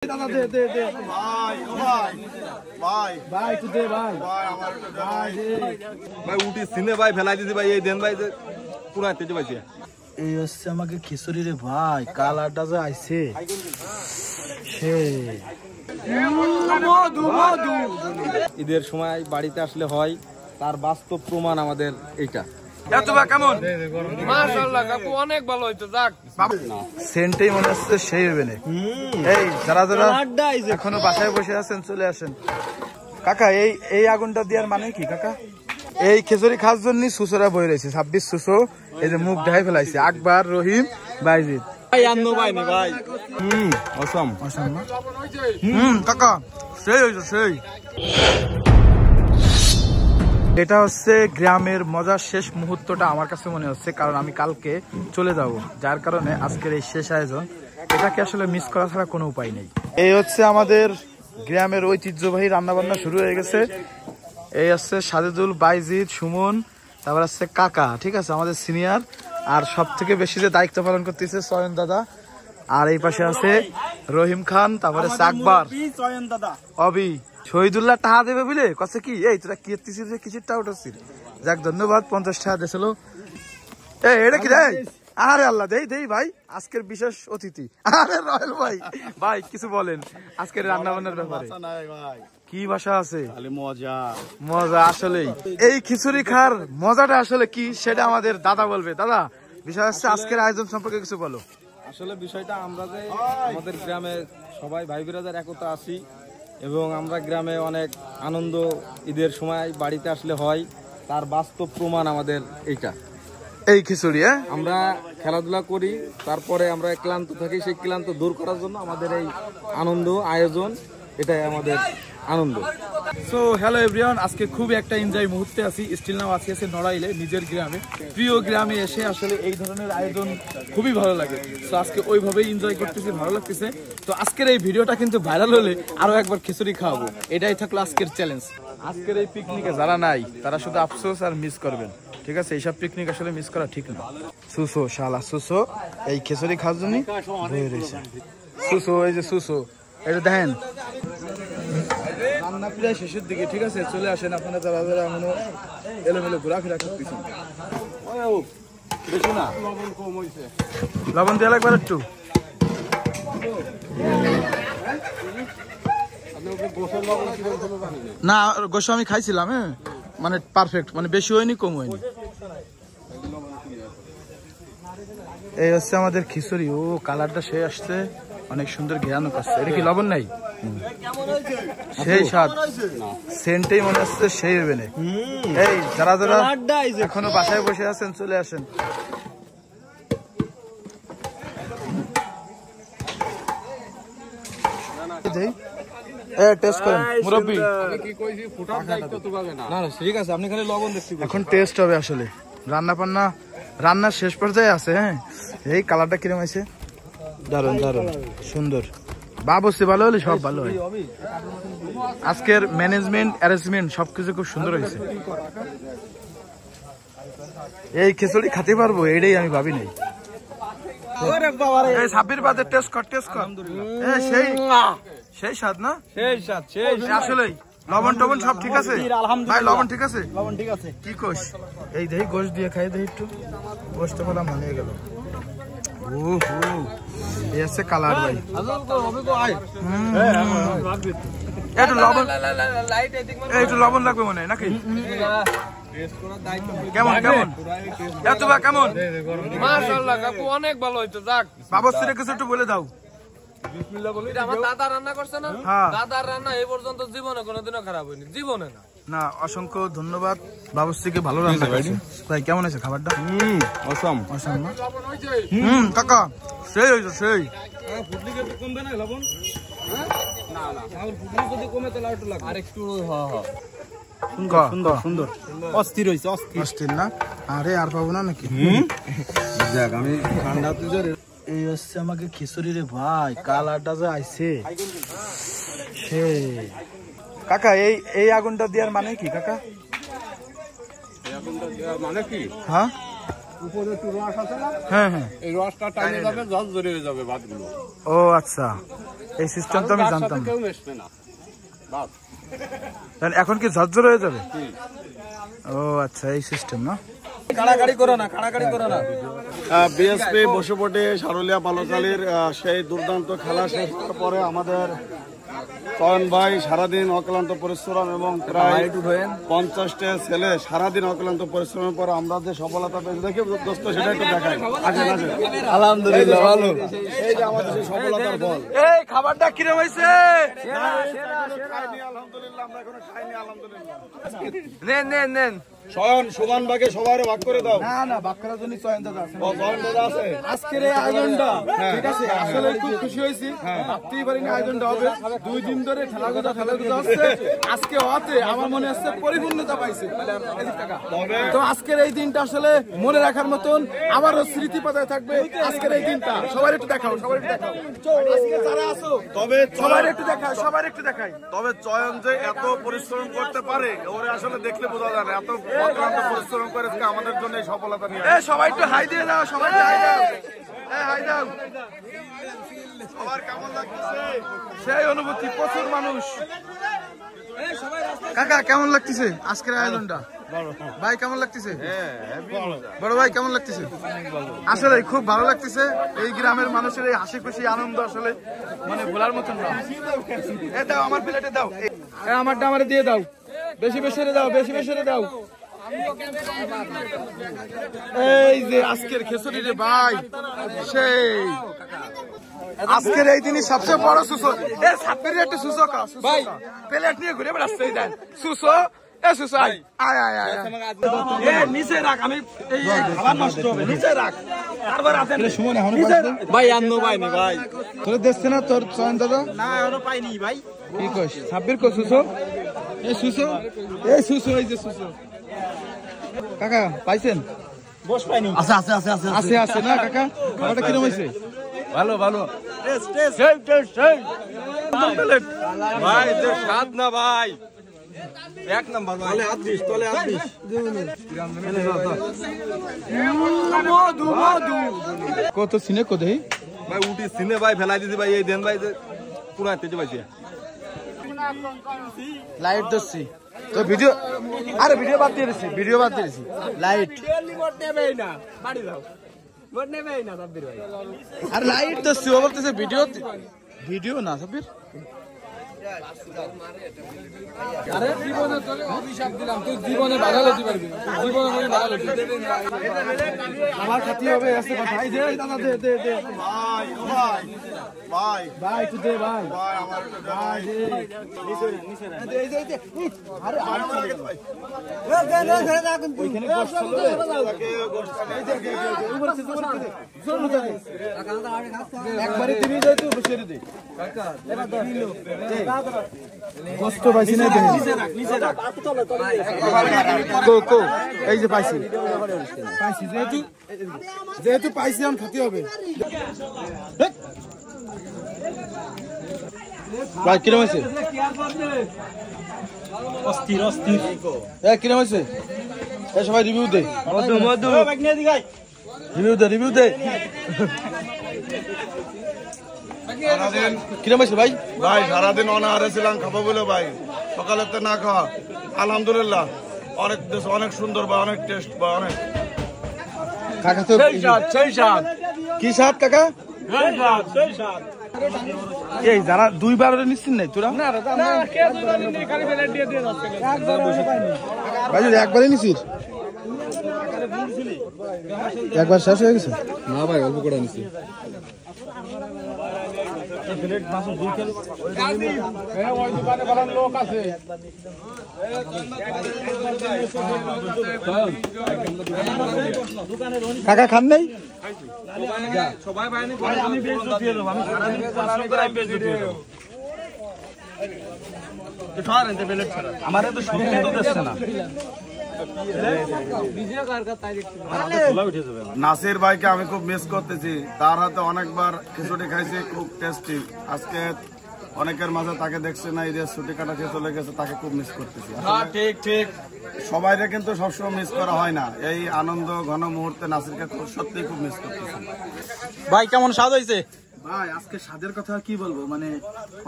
দাদা দে দে দে ভাই ও ভাই ভাই ভাই তুই দে ভাই ভাই আমার ভাই দে ভাই উঠি সিনে ভাই ফেলাই দিছি ভাই এই দেন ভাই যে পুরা তেজ পাইছে এই হচ্ছে আমাকে খিচুড়ি রে ভাই কালারটা যে আইছে সে ঈদের সময় বাড়িতে আসলে হয় তার বাস্তব প্রমাণ আমাদের এইটা। এতবা কেমন মাশাআল্লাহ কাকু অনেক ভালো হইতো যাক সেন্টেই মনে হচ্ছে সেই হবে না। এই যারা যারা এখনো বাসায় বসে আছেন চলে আসেন। কাকা এই এই আগুনটা দেওয়ার মানে কি কাকা? এই খিচুড়ি খাওয়ার জন্য সুসরা বই রয়েছে 26 সুসো এই যে মুখ ঢাই ফেলাইছে আকবর রহিম বাইজিদ ভাই আন্নো ভাই নি ভাই অসম অসম না কাকা সেই হইছে সেই। এটা হচ্ছে গ্রামের মজার শেষ মুহূর্তটা আমার কাছে মনে হচ্ছে, কারণ আমি কালকে চলে যাব, যার কারণে আজকের এই শেষ আয়োজন এটাকে আসলে মিস করা ছাড়া কোনো উপায় নেই। এই হচ্ছে আমাদের গ্রামের ঐতিহ্যবাহী রান্নাবান্না শুরু হয়ে গেছে। এই হচ্ছে সাজেদুল, বাইজিদ, সুমন, তারপর হচ্ছে কাকা, ঠিক আছে আমাদের সিনিয়র, আর সব থেকে বেশি যে দায়িত্ব পালন করতেছে চয়ন দাদা, আর এই পাশে আছে রহিম খান, তারপরে আকবর, অবি, শহীদুল্লাহ টাকা দেবে বুঝলে কছে কি এই তোরা কি কিসের টাকা উঠাচ্ছিস। যাক ধন্যবাদ, 50 টাকা দিয়েছিল। এই এটা কি রে? আরে আল্লাহ দেই দেই ভাই আজকের বিশেষ অতিথি। আরে রয়েল ভাই ভাই কিছু বলেন আজকের রান্না বান্নার ব্যাপারে। কি ভাষা আছে? মজা মজা আসলেই এই খিচুড়ি খার মজাটা আসলে কি সেটা আমাদের দাদা বলবে। দাদা বিষয় হচ্ছে আজকের আয়োজন সম্পর্কে কিছু বলো। আসলে বিষয়টা আমরা যে আমাদের গ্রামে সবাই ভাই বিরাদার একতা আছি এবং আমরা গ্রামে অনেক আনন্দ ঈদের সময় বাড়িতে আসলে হয় তার বাস্তব প্রমাণ আমাদের এইটা। এই খিচুড়ি আমরা খেলাধুলা করি, তারপরে আমরা ক্লান্ত থাকি, সেই ক্লান্ত দূর করার জন্য আমাদের এই আনন্দ আয়োজন, এটাই আমাদের আনন্দ। সো হ্যালো এভরিওয়ান, আজকে খুব একটা এনজয় মুহূর্তে আছি। স্টিল নাও আছি নড়াইলে, নিজের গ্রামে, প্রিয় গ্রামে এসে আসলে এই ধরনের আয়োজন খুবই ভালো লাগে। তো আজকে ওইভাবেই এনজয় করতেছি, ভালো লাগতেছে। তো আজকের এই ভিডিওটা কিন্তু ভাইরাল হলে আরো একবার খিচুড়ি খাওয়াবো, এটাই থাকলো আজকের চ্যালেঞ্জ। আজকের এই পিকনিকে যারা নাই তারা শুধু আফসোস আর মিস করবেন, ঠিক আছে? এইসব পিকনিক আসলে মিস করা ঠিক না। সুসো শালা সুসো এই খিচুড়ি খাওয়ার জন্য সুসো, এই যে সুসো এটা দেখেন রান্না প্রায় শেষের দিকে, ঠিক আছে? চলে আসেন আপনারা যারা যারা এখনো এলোমেলো ঘোরাফেরা করতেছেন। লবণ দিয়ে লাগবে একটু। না গোস আমি খাইছিলাম, হ্যাঁ মানে পারফেক্ট, মানে বেশি হয়নি কম হয়নি। এই হচ্ছে আমাদের খিচুড়ি। ও কালারটা সে আসছে, অনেক সুন্দর ঘ্রাণ আসছে। এটা কি লবণ নাই? সেই স্বাদ, সেন্টেই মনে হচ্ছে সেই হবে না। এই যারা যারা এখনো বাসায় বসে আছেন চলে আসেন। টেস্ট করেন মুরব্বি। ঠিক আছে, আপনি খালি লবণ দেখছি। এখন টেস্ট হবে আসলে, রান্না পান্না রান্নার শেষ পর্যায়ে আছে। হ্যাঁ এই কালারটা কিরম আছে? দারুন দারুন সুন্দর। বাবুসি ভালো হলে সব ভালো হয়। আজকের ম্যানেজমেন্ট অ্যারেঞ্জমেন্ট সবকিছু খুব সুন্দর হয়েছে। এই খিচুড়ি খেতে পারবো এটাই আমি ভাবি নাই। এই সাবির বাদে টেস্ট কর টেস্ট কর। সেই সেই স্বাদ না? সেই স্বাদ, সেই আসলেই লবণ টবণ সব ঠিক আছে ভাই? লবণ ঠিক আছে? লবণ ঠিক আছে। কি কোষ এই দেখি গোশ দিয়ে খাই দেখি একটু। গোশটা বলা মানিয়ে গেল। এই হচ্ছে কালার ভাই। একটু লবণ, একটু লবণ লাগবে মনে হয় নাকি? কেমন কেমন এতবা কেমন? মাশাআল্লাহ কাকু অনেক ভালো হইতো যাক। বাবুর্চির কিছু একটু বলে দাও। এটা আমার দাদা রান্না করছে না, দাদার রান্না এই পর্যন্ত জীবনে কোনোদিনও খারাপ হয়নি, জীবনে না। না অসংখ্য ধন্যবাদ, বাবুর্চিকে ভালো রান্না করেছে ভাই। কেমন আছে খাবারটা? অসম অসম না? কাকা সেই হয়েছে সেই। কমবে না লবণ? না না, যদি কমে তাহলে একটু লাগবে আরেকটু। সুন্দর সুন্দর অস্থির হয়েছে, অস্থির না? আরে আর পাবো না নাকি? যাক আমি ঠান্ডা তুই। এই হচ্ছে আমাকে খিচুড়ি রে ভাই, কালারটা যে আইছে সে। কাকা এই এই আগুনটা দেওয়ার মানে কি কাকা? মানে কি? হ্যাঁ উপরে একটু রস আছে না, হ্যাঁ হ্যাঁ। এই রসটা টাইনে যাবে, জল জড়িয়ে যাবে ভাতগুলো। ও আচ্ছা, এই সিস্টেম তো আমি তার জানতাম সাথে না। কেউ মেশবে না ভাত। এখন কি ঝরঝর হয়ে যাবে? ও আচ্ছা, এই সিস্টেম না। কাড়াকাড়ি করো না, কাড়াকাড়ি করো না। বিএসপি বসুপটে সারুলিয়া বালুকালীর সেই দুর্দান্ত খেলা শেষ হওয়ার পরে আমাদের চয়ন ভাই সারাদিন অক্লান্ত পরিশ্রম এবং প্রায় 50টা ছেলে সারাদিন অক্লান্ত পরিশ্রমের পর আমরা যে সফলতা পেয়েছি দেখে দোস্ত সেটা একটু দেখাই। আলহামদুলিল্লাহ ভালো। এই যে আমাদের সেই সফলতার ফল। এই খাবারটা কিরম হয়েছে? খাইনি আলহামদুলিল্লাহ, আমরা এখনো খাইনি আলহামদুলিল্লাহ। নেন নেন নেন। চয়ন সমান ভাগে সবাই ভাগ করে দাও। না না, বাক্কার জন্য চয়ন দাদা আছে। ও, চয়ন দাদা আছে। আজকের এই আয়োজনটা ঠিক আছে, আসলে খুব খুশি হয়েছি। ভাবতেই পারিনি আয়োজনটা হবে। 2 দিন ধরে খেলাধুলা হচ্ছে, আজকে হতে আমার মনে হচ্ছে পরিপূর্ণতা পাইছে। তো আজকের এই দিনটা আসলে মনে রাখার মতন আবারও স্মৃতি পাতায় থাকবে। আজকের এই দিনটা সবাই একটু দেখাও, সবাই একটু দেখাও। আজকে যারা আছো তবে সবাই একটু দেখাও, সবাই একটু দেখাই। তবে চয়ন যে এত পরিশ্রম করতে পারে ওরে আসলে দেখলে বোঝা যায় না। এত অক্লান্ত পরিশ্রম করে আমাদের জন্য এই সফলতা নিয়ে এ সবাই একটু হাই দিয়ে দাও, সবাই একটু হাই দাও। হাই দাও। সবার কেমন লাগতেছে? সেই অনুভূতি, প্রচুর মানুষ। কাকা কেমন লাগতেছে আজকের আয়োজনটা? ভাই কেমন লাগতেছে? বড় ভাই কেমন লাগতেছে? আসলে খুব ভালো লাগতেছে। এই গ্রামের মানুষের এই হাসি খুশি আনন্দ আসলে মানে ভোলার মতন না। এ দাও আমার প্লেটে দাও, আমারটা আমারে দিয়ে দাও। বেশি বেশি দাও, বেশি বেশি দাও। এই যে আজকের খেসুরি রে ভাই, সেই আজকের এই দিনই সবচেয়ে বড় সুসো। এ সাপের একটা সুসো কা ভাই, প্লেট নিয়ে ঘুরে বেড়াচ্ছে। এই দেন সুসো, এ সুসো আয় আয় আয় আয়। এ নিচে রাখ, আমি এই খাবার নষ্ট হবে, নিচে রাখ। তারপর আছেন সুমন এখন ভাই আন্ন পাইনি ভাই। তোর দেখছ না তোর চয়ন দাদা? না এখনো পাইনি ভাই। কি কইস? সাপের কো সুসো, এই সুসো, এই সুসো, এই যে সুসো। কাকা পাইছেন? বস পাইনি। আছে আছে আছে আছে আছে আছে না কাকা? খাবারটা কিরকম হইছে? ভালো ভালো। ভাই যে স্বাদ না ভাই, এক নাম্বার ভাই। তলে হাত দিস। কত সিনে কো দেই ভাই উঠি সিনে ভাই ফেলাই দিছি ভাই, এই দেন ভাই যে পুরা তেজ পাইছে। লাইট দছি তো ভিডিও, আরে ভিডিও বাদ দিয়ে দিছি, ভিডিও বাদ দিয়ে দিছি। লাইট আর লাইট দছি, ও বলতেছে ভিডিও, ভিডিও না সাবির। আরে জীবনে তোরে অভিশাপ দিলাম, তুই জীবনে বাধা লইতে পারবি না, জীবনে কোনো বাধা লইতে পারবি না। আমার খাতি হবে আছে কথা। এই দে দাদা, দে দে দে ভাই ভাই ভাই ভাই, তুই দে ভাই, ভাই আমার ভাই দে নিচে নিচে দে দে দে। আরে ভাই লাগে ভাই। ওইখানে গোশত চলে উপরে থেকে উপরে থেকে জোর মতো দে। একবারে দিবি যাই তুই বসে দে কাকা। এবার দিলো কষ্ট পাইছি না, দে নিচে রাখ, নিচে রাখ। কো কো এই যে পাইছি, পাইছি যেহেতু, যেহেতু পাইছি আমি খাতি হবে। ভাই কিরম হয়েছে? অস্থির অস্থির। এ কিরম হয়েছে? এ সবাই রিভিউ দে, মধু মধু রিভিউ দে, রিভিউ দে। কিরম হয়েছে ভাই? ভাই সারাদিন অনাহারে ছিলাম, খাবো বলে ভাই সকালে তো না খাওয়া। আলহামদুলিল্লাহ অনেক দেশ, অনেক সুন্দর ভাই, অনেক টেস্ট ভাই, অনেক। কাকা তো কি স্বাদ কাকা? এই যারা 2 বার নিচ্ছেন নাই তোরা? ভাই একবারে নিছিস? একবার শেষ হয়ে গেছে? না ভাই অল্প করে নিছি। কাকা খান নাই? সবাই পাইনি, আমি বেশ দিয়ে দেব। আমি সারাদিন পরিশ্রম করে আমি বেশ দিয়ে দেব। আমারে তো শুনতে তো দিচ্ছে না। নাসির ভাইকে আমি খুব মিস করতেছি, তার হাতে অনেকবার খিচুড়ি খাইছি, খুব টেস্টি। আজকে অনেকের মাঝে তাকে দেখছে না, ঈদের ছুটি কাটাতে চলে গেছে, তাকে খুব মিস করতেছি। ঠিক ঠিক। সবাইকে কিন্তু সবসময় মিস করা হয় না, এই আনন্দ ঘন মুহূর্তে নাসিরকে সত্যি খুব মিস করতেছি। ভাই কেমন স্বাদ হয়েছে? ভাই আজকে স্বাদের কথা কি বলবো, মানে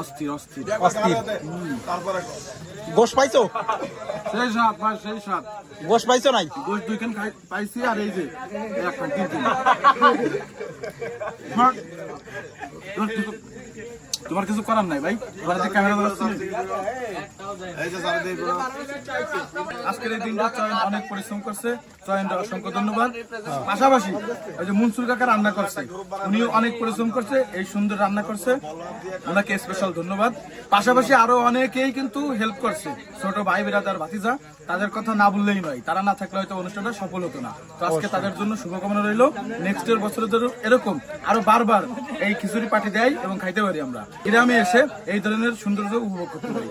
অস্থির অস্থির অস্থির। তারপরে গোশ পাইছো? সেই স্বাদ ভাই, সেই স্বাদ। গোশ পাইছো নাই? গোশ 2 খান পাইছি, আর এই যে এক খান 3 দিন। তোমার কিছু করার নাই ভাই, ক্যামেরা ধরাচ্ছি। আজকের এই দিনটা চয়ন অনেক পরিশ্রম করছে, চয়নটা অসংখ্য ধন্যবাদ। পাশাপাশি ওই যে মনসুর কাকা রান্না করছে, উনিও অনেক পরিশ্রম করছে, এই সুন্দর রান্না করছে, ওনাকে স্পেশাল ধন্যবাদ। পাশাপাশি আরো অনেকেই কিন্তু হেল্প করছে, ছোট ভাই বিরাদার ভাতিজা, তাদের কথা না বললেই নয়, তারা না থাকলে হয়তো অনুষ্ঠানটা সফল হতো না। তো আজকে তাদের জন্য শুভকামনা রইল, নেক্সট ইয়ার বছরের জন্য এরকম আরো বারবার এই খিচুড়ি পার্টি দেয় এবং খাইতে পারি আমরা গ্রামে এসে এই ধরনের সৌন্দর্য উপভোগ করতে পারি।